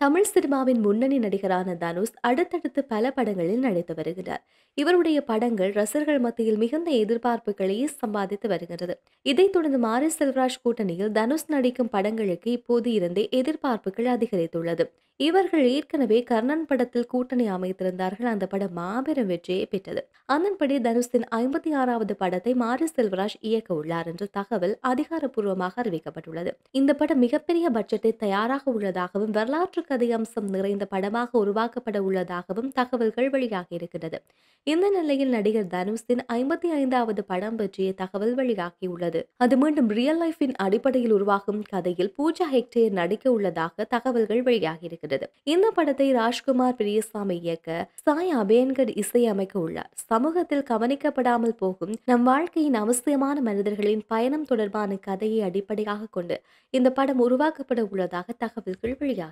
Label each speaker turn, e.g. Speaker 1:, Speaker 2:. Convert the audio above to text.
Speaker 1: தமிழ் சினிமாவின் முன்னணி நடிகரான தனுஷ் அடுத்தடுத்து பல படங்களில் நடித்து வருகிறார். இவருடைய படங்கள் ரசிகர்கள் மத்தியில் மிகுந்த எதிர்பார்ப்புகளை சம்பாதித்து வருகிறது. இதைத் தொடர்ந்து மாரி செல்வராஜ் கூட்டணியில் தனுஷ் நடிக்கும் படங்களுக்கு இப்போது இருந்தே எதிர்பார்ப்புகள் அதிகரித்துள்ளது. இவர்கள் ஏற்கனவே கர்ணன் படத்தில் கூட்டணி அமைத்திருந்தார்கள். அந்த படம் மாபெரும் வெற்றியை பெற்றது. அதன்படி தனுஷின் 56வது படத்தை மாரி செல்வராஜ் இயக்க உள்ளார் என்ற தகவல் அதிகாரப்பூர்வமாக அறிவிக்கப்பட்டுள்ளது. இந்த படம் மிகப்பெரிய பட்ஜெட்டை தயாராக உள்ளதாகவும் வரலாற்று கதை அம்சம் நிறைந்த படமாக உருவாக்கப்பட உள்ளதாகவும் தகவல்கள் வெளியாகி இருக்கிறது. இந்த நிலையில் நடிகர் தனுஷின் 55வது படம் பற்றிய தகவல் வெளியாகியுள்ளது. அது மீண்டும் ரியல் லைஃபின் அடிப்படையில் உருவாகும் கதையில் பூஜா ஹெக்டே நடிக்க உள்ளதாக தகவல்கள் வெளியாகி இருக்கிறது. இந்த படத்தை ராஜ்குமார் பெரியசாமி இயக்க சாய் அபயன்கர் இசையமைக்க உள்ளார். சமூகத்தில் கவனிக்கப்படாமல் போகும் நம் வாழ்க்கையின் அவசியமான மனிதர்களின் பயணம் தொடர்பான கதையை அடிப்படையாக கொண்டு இந்த படம் உருவாக்கப்பட உள்ளதாக தகவல்கள் வெளியாகி